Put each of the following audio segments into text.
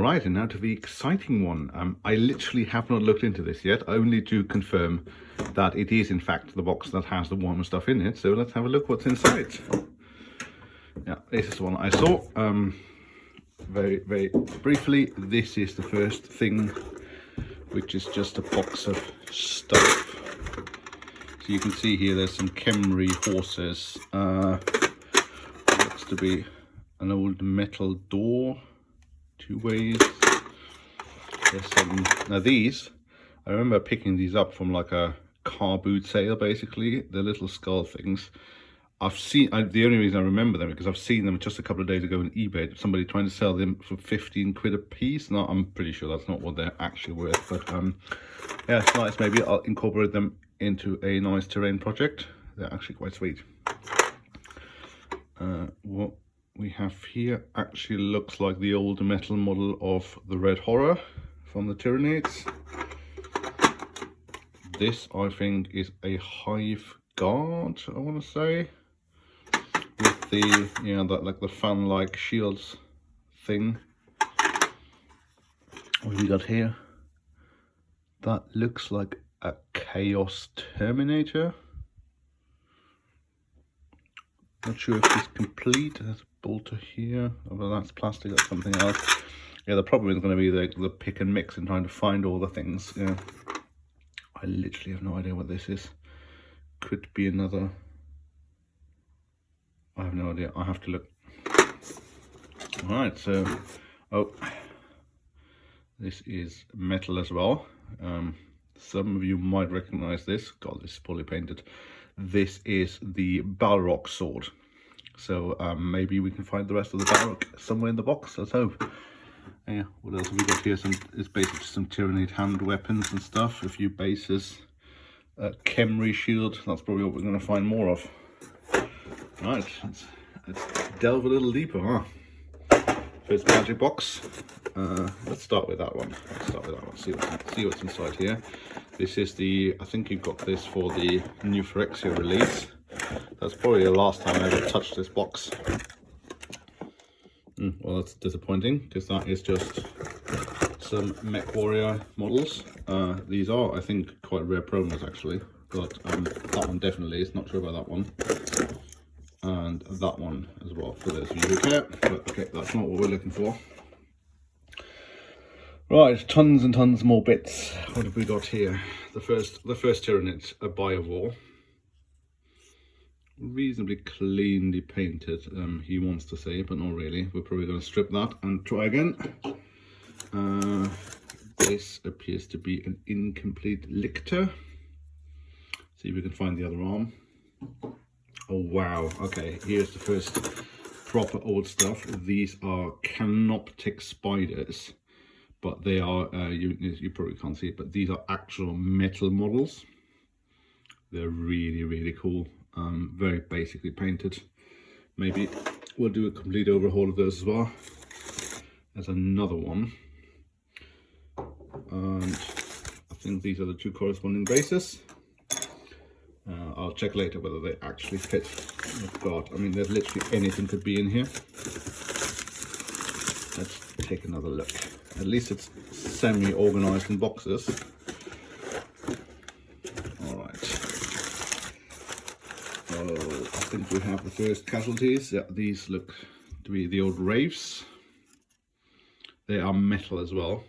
Alright, and now to the exciting one. I literally have not looked into this yet, only to confirm that it is in fact the box that has the Warhammer stuff in it. So let's have a look what's inside. Yeah, this is the one I saw. Very briefly, this is the first thing, which is just a box of stuff. So you can see here there's some Khemri horses. Looks to be an old metal door, 2 ways. There's some, now these, I remember picking these up from like a car boot sale, basically, the little skull things. I've seen, the only reason I remember them is because I've seen them just a couple of days ago on eBay, somebody trying to sell them for 15 quid a piece. Now, I'm pretty sure that's not what they're actually worth, but yeah, it's nice. Maybe I'll incorporate them into a nice terrain project. They're actually quite sweet. What we have here actually looks like the old metal model of the Red Horror from the Tyranids. This, I think, is a Hive Guard, I want to say, with the, you know, that like the fan-like shields thing. What have we got here? That looks like a Chaos Terminator. Not sure if it's complete. There's a bolter here. Well, that's plastic, that's something else. Yeah, the problem is going to be the pick and mix and trying to find all the things. Yeah, I literally have no idea what this is. Could be another. I have no idea. I have to look. All right, so this is metal as well. Some of you might recognize this. God, this is poorly painted. This is the Balrog sword. So maybe we can find the rest of the Balrog somewhere in the box. Let's hope. Yeah, what else have we got here? It's basically some Tyranid hand weapons and stuff. A few bases. Khemri shield. That's probably what we're going to find more of. Right, let's delve a little deeper, huh? First magic box. Let's start with that one. See what's inside here. This is the, I think you got this for the new Phyrexia release. That's probably the last time I ever touched this box. Well, that's disappointing, because that is just some Mech Warrior models. These are, I think, quite rare promos actually, but that one definitely is. Not sure about that one. And that one as well, for those of you who care. But okay, that's not what we're looking for. Right, tons and tons more bits. What have we got here? The first Tyranid, a Biovore. Reasonably cleanly painted, he wants to say, but not really. We're probably going to strip that and try again. This appears to be an incomplete Lictor. See if we can find the other arm. Oh wow, okay, here's the first proper old stuff. These are Canoptic spiders, but they are, you probably can't see it, but these are actual metal models. They're really cool. Very basically painted. Maybe we'll do a complete overhaul of those as well. There's another one, and I think these are the 2 corresponding bases. I'll check later whether they actually fit. Oh God, I mean, there's literally anything could be in here. Let's take another look. At least it's semi-organized in boxes. I think we have the first casualties. Yeah, these look to be the old Wraiths. They are metal as well.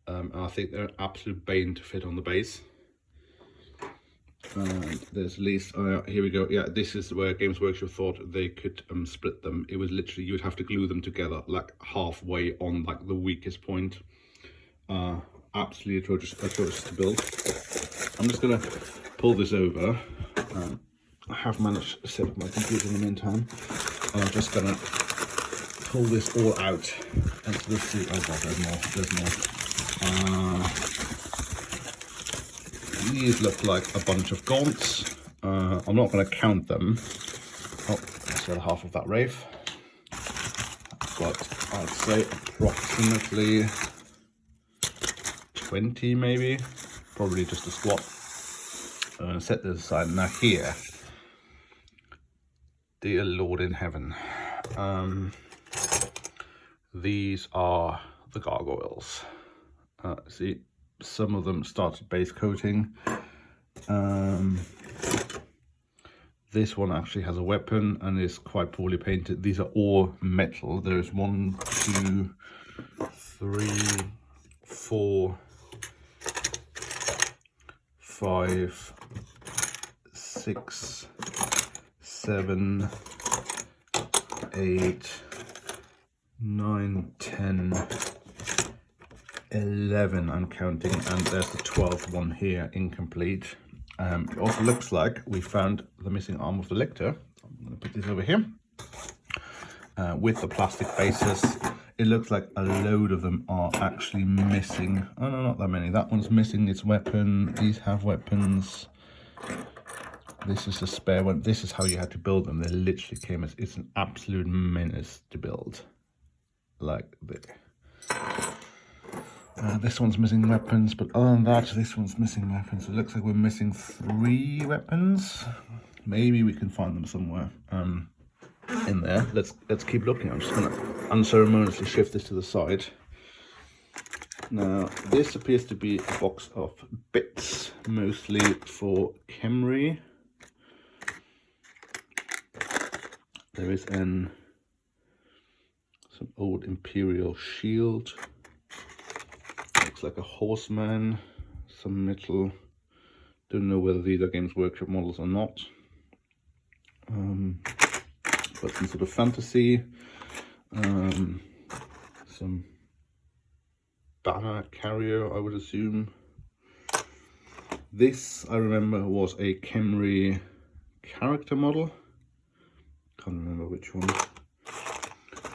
I think they're an absolute bane to fit on the base. And there's at least, here we go. Yeah, this is where Games Workshop thought they could split them. It was literally, you would have to glue them together like halfway on like the weakest point. Absolutely atrocious to build. I'm just gonna pull this over. I have managed to set up my computer in the meantime. I'm just gonna pull this all out and sort of see. Oh God, there's more. These look like a bunch of gaunts. I'm not going to count them. Oh, that's the other half of that Wraith. But I'd say approximately 20 maybe. Probably just a squat. I'm going to set this aside. Now here, dear Lord in heaven. these are the gargoyles. See, some of them started base coating. This one actually has a weapon and is quite poorly painted. These are all metal. There's 1, 2, 3, 4, 5, 6, 7, 8, 9, 10, 11 I'm counting, and there's the 12th one here, incomplete. It also looks like we found the missing arm of the lictor. I'm going to put this over here with the plastic bases. It looks like a load of them are actually missing. Oh no, not that many. That one's missing its weapon. These have weapons. This is a spare one. This is how you had to build them. They literally came as, it's an absolute menace to build. Like this. This one's missing weapons, but other than that, this one's missing weapons. It looks like we're missing 3 weapons. Maybe we can find them somewhere in there. Let's keep looking. I'm just gonna unceremoniously shift this to the side. Now, this appears to be a box of bits, mostly for Khemri. There is some old Imperial shield. Looks like a horseman, some metal. Don't know whether these are Games Workshop models or not. But some sort of fantasy. Some banner carrier, I would assume. This, I remember, was a Khemri character model. Can't remember which one.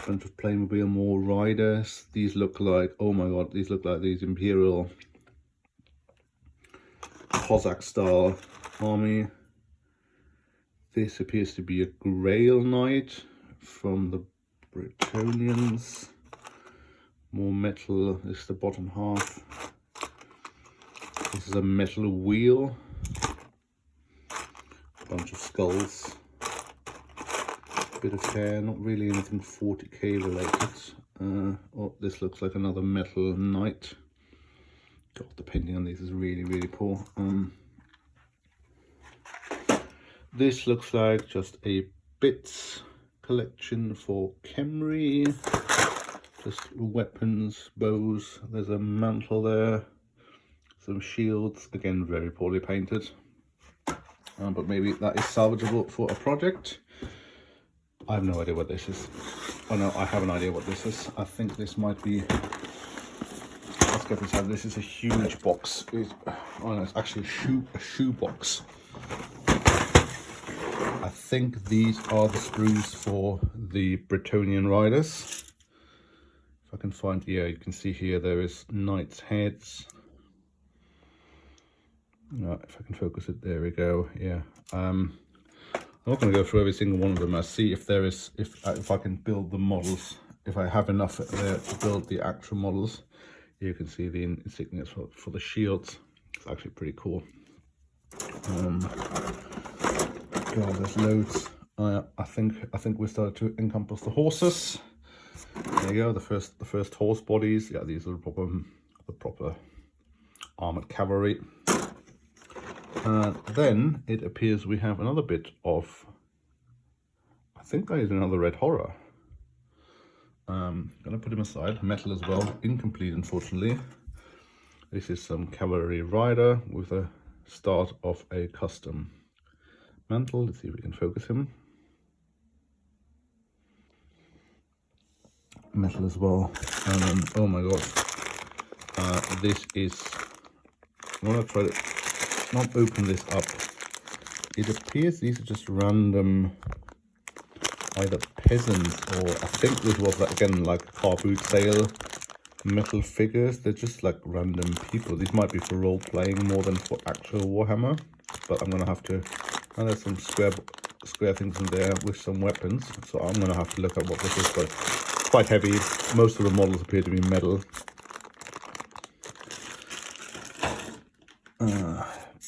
Bunch of Playmobil, more riders. These look like, oh my god, these look like these Imperial Cossack style army. This appears to be a Grail Knight from the Bretonnians. More metal. This is the bottom half. This is a metal wheel. A bunch of skulls. Bit of hair, not really anything 40k related. Oh, this looks like another metal knight. God, the painting on these is really, really poor. This looks like just a bits collection for Khemri. Just weapons, bows. There's a mantle there. Some shields, again very poorly painted. But maybe that is salvageable for a project. I have no idea what this is. Oh no, I have an idea what this is. I think this might be, let's get this out. This is a huge box. Oh no, it's actually a shoe box. I think these are the sprues for the Bretonnian riders. If I can find, yeah, you can see here there is knights' heads. No, if I can focus it, there we go. Yeah. I'm not going to go through every single one of them. I see if there is, if I can build the models, if I have enough there to build the actual models. You can see the insignias for the shields. It's actually pretty cool. God, there's loads. I think we started to encompass the horses. There you go. The first horse bodies. Yeah, these are the proper armored cavalry. Then it appears we have another bit of, I think that is another Red Horror. Gonna put him aside. Metal as well, incomplete unfortunately. This is some cavalry rider with a start of a custom mantle. Let's see if we can focus him. Metal as well. Oh my god, this is, I'm gonna try to not open this up. It appears these are just random either peasants, or I think this was again like a car boot sale metal figures. They're just like random people. These might be for role playing more than for actual Warhammer, but I'm gonna have to, and there's some square things in there with some weapons, so I'm gonna have to look at what this is. But it's quite heavy. Most of the models appear to be metal.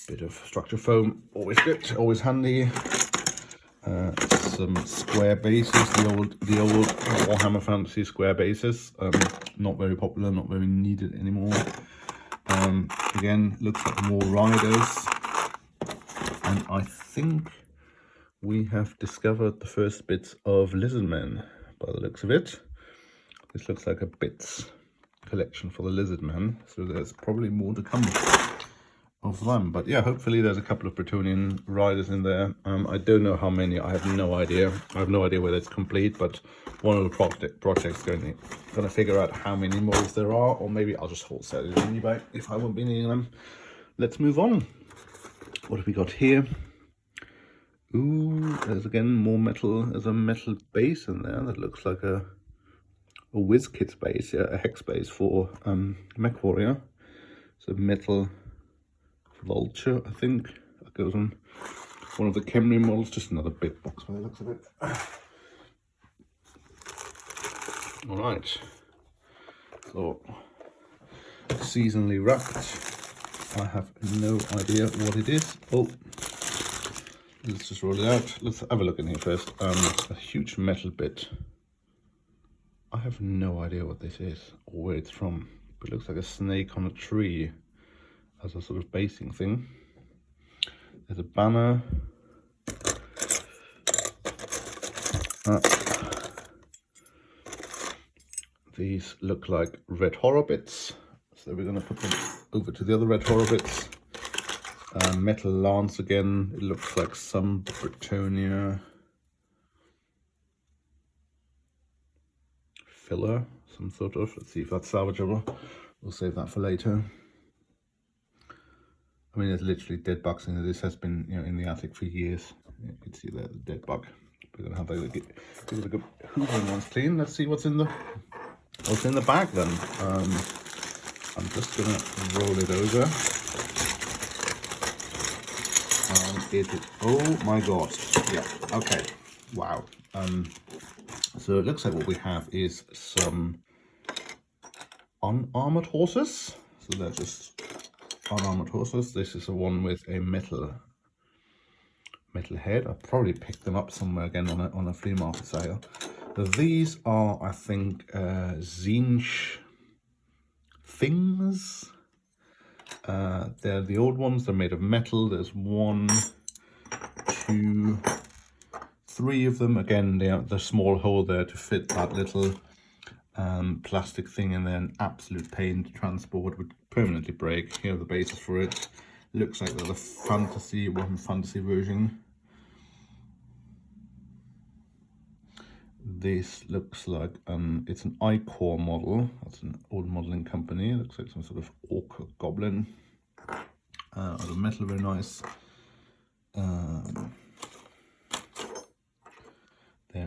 Bit of structure foam, always good, always handy. Some square bases, the old Warhammer Fantasy square bases. Not very popular, not very needed anymore. Again, looks like more riders, and I think we have discovered the first bits of Lizardmen by the looks of it. This looks like a bits collection for the Lizardmen, so there's probably more to come of them. But yeah, hopefully there's a couple of Bretonnian riders in there. I don't know how many, I have no idea. I have no idea whether it's complete, but one of the projects going to figure out how many models there are, or maybe I'll just wholesale it on eBay if I won't be needing them. Let's move on. What have we got here? Ooh, there's again more metal. There's a metal base in there that looks like a WizKit base, yeah, a hex base for Mech Warrior. It's a metal vulture, I think. That goes on one of the Camry models. Just another big box by the looks of it. All right. So, seasonally wrapped. I have no idea what it is. Oh, let's just roll it out. Let's have a look in here first. A huge metal bit. I have no idea what this is or where it's from, but it looks like a snake on a tree as a sort of basing thing. There's a banner. These look like red horror bits, so we're going to put them over to the other red horror bits. Metal lance again. It looks like some Bretonnia filler, some sort of. Let's see if that's salvageable. We'll save that for later. I mean, there's literally dead bugs in there. This has been, you know, in the attic for years. You can see there, the dead bug. We're gonna have to give it a good hoovering once clean. Let's see what's in the bag then. I'm just gonna roll it over. Oh my god! Yeah. Okay. Wow. So it looks like what we have is some unarmored horses. So they're just unarmored horses. This is the one with a metal head. I probably picked them up somewhere again on a flea market sale. These are, I think, Zinch things. They're the old ones. They're made of metal. There's 1, 2, 3 of them. Again, the small hole there to fit that little plastic thing, and then absolute pain to transport, would permanently break. Here are the bases for it. Looks like they're the Warhammer Fantasy version. This looks like it's an I-Core model. That's an old modeling company. It looks like some sort of orc or goblin. Out of metal, very nice. There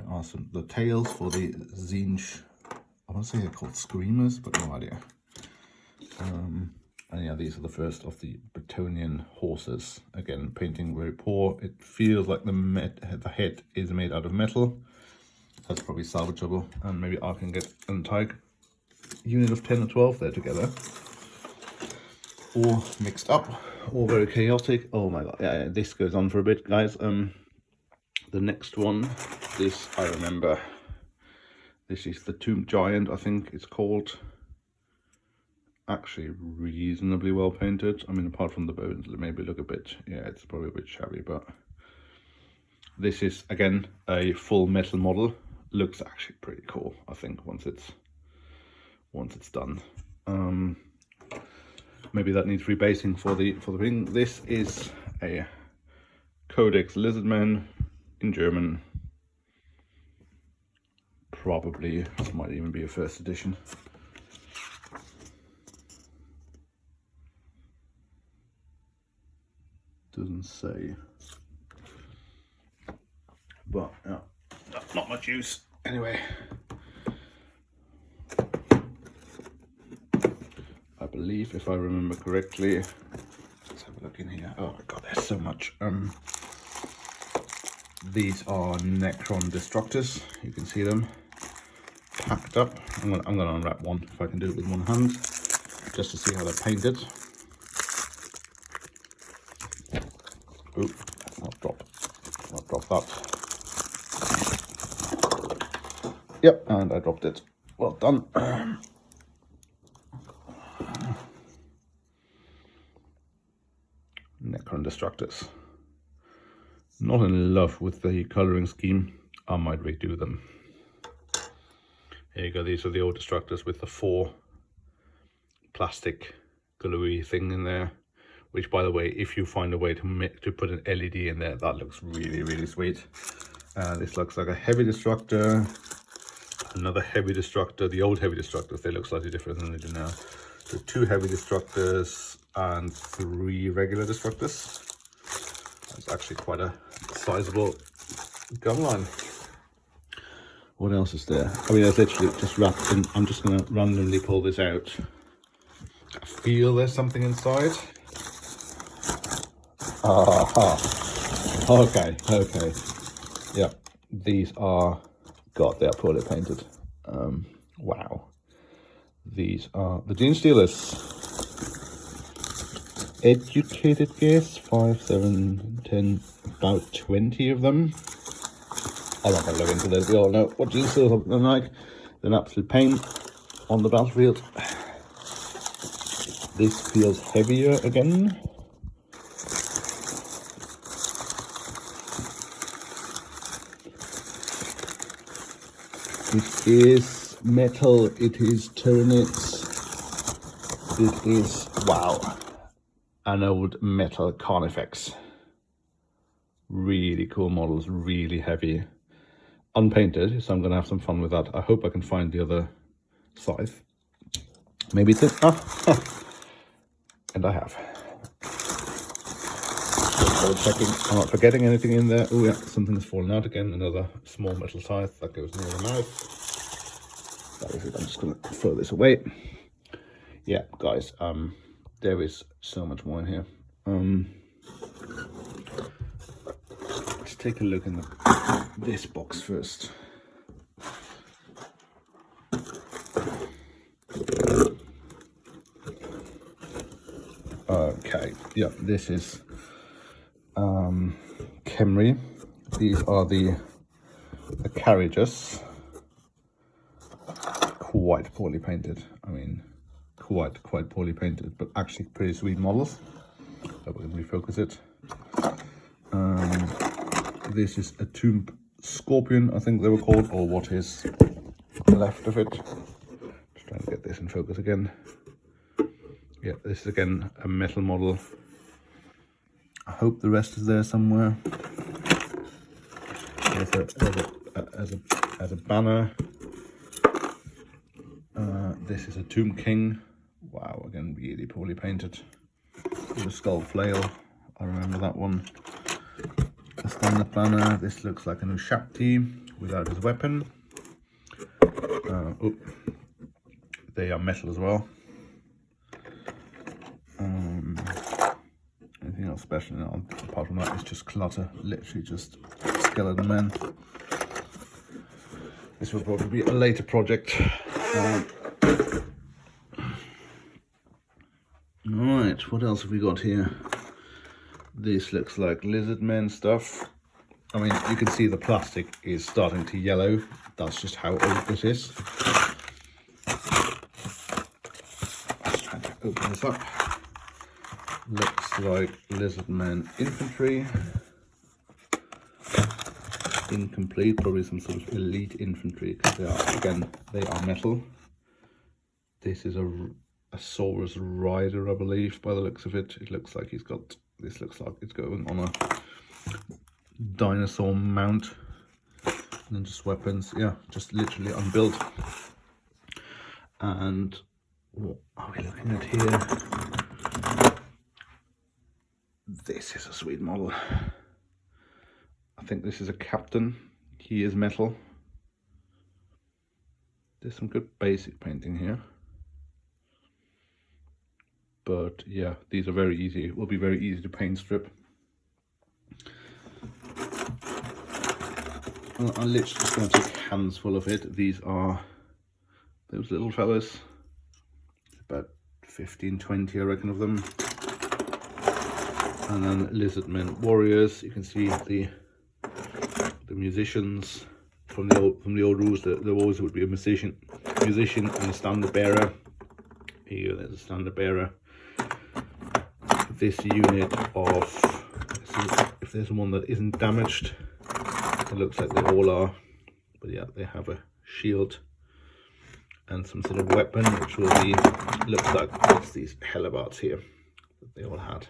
are the tails for the Zinch. I want to say they're called Screamers, but no idea. And yeah, these are the first of the Bretonnian horses. Again, painting very poor. It feels like the head is made out of metal. That's probably salvageable, and maybe I can get an entire unit of 10 or 12 there together. Or mixed up, or very chaotic. Oh my god, yeah, this goes on for a bit, guys. The next one, this I remember. This is the Tomb Giant, I think it's called. Actually reasonably well painted. I mean, apart from the bones, it maybe look a bit, yeah, it's probably a bit shabby, but this is again a full metal model. Looks actually pretty cool, I think, once it's done. Maybe that needs rebasing for the thing. This is a Codex Lizardman in German. Probably this might even be a first edition. Doesn't say, but yeah, not much use anyway. I believe, if I remember correctly, let's have a look in here. Oh my god, there's so much. These are Necron Destructors. You can see them packed up. I'm gonna unwrap one if I can do it with one hand, just to see how they're painted. Oh, let's not drop that. Yep, and I dropped it. Well done. Necron Destructors. Not in love with the colouring scheme. I might redo them. Here you go, these are the old Destructors with the 4 plastic gluey thing in there. Which, by the way, if you find a way to put an LED in there, that looks really, really sweet. This looks like a heavy destructor, another heavy destructor. The old heavy destructors, they look slightly different than they do now. So 2 heavy destructors and 3 regular destructors. That's actually quite a sizable gun line. What else is there? I mean, it's literally just wrapped in. I'm just going to randomly pull this out. I feel there's something inside. Okay. Yep, these are, God, they are poorly painted. Wow. These are the Gene Stealers. Educated guess, 5, 7, 10, about 20 of them. I'm not going to look into this. We all know what Gene Stealers look like. They're an absolute pain on the battlefield. This feels heavier again. It is metal, it is Tyranids, it is, wow, an old metal Carnifex. Really cool models, really heavy. Unpainted, so I'm going to have some fun with that. I hope I can find the other scythe. Maybe it's in, and I have. So checking, I'm not forgetting anything in there. Oh yeah, something's fallen out again. Another small metal scythe that goes near the mouth. That is it. I'm just going to throw this away. Yeah, guys, there is so much more in here. Let's take a look in this box first. Okay, yeah, this is Khemri. These are the carriages. Quite poorly painted. I mean, quite poorly painted, but actually pretty sweet models. So we can refocus it. This is a Tomb Scorpion, I think they were called, or what is left of it. Just trying to get this in focus again. Yeah, this is again a metal model. I hope the rest is there somewhere. As a banner. This is a Tomb King. Wow, again really poorly painted. With a skull flail. I remember that one. A standard banner. This looks like a new Shakti without his weapon. They are metal as well. Anything else special? No, apart from that, it's just clutter. Literally just skeleton men. This will probably be a later project. Right, what else have we got here? This looks like lizard men stuff. I mean, you can see the plastic is starting to yellow. That's just how old this is. Let's try to open this up. Looks like lizard men infantry. Incomplete, probably some sort of elite infantry, because they are, again, they are metal. This is a Saurus rider, I believe, by the looks of it. It looks like he's got, this looks like it's going on a dinosaur mount. And then just weapons, yeah, just literally unbuilt. And what are we looking at here? This is a sweet model. I think this is a captain. He is metal. There's some good basic painting here. But yeah, these are very easy. It will be very easy to paint strip. I'm literally just going to take hands full of it. These are those little fellas. About 15, 20 I reckon of them. And then lizard men warriors. You can see the musicians. from the old rules, that there always would be a musician and a standard bearer. Here, there's a standard bearer. This unit of, if there's one that isn't damaged, it looks like they all are, but yeah, they have a shield and some sort of weapon, which will be, looks like it's these hellebards here that they all had.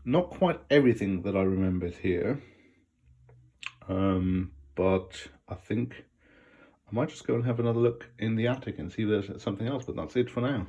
Not quite everything that I remembered here, but I think I might just go and have another look in the attic and see if there's something else, but that's it for now.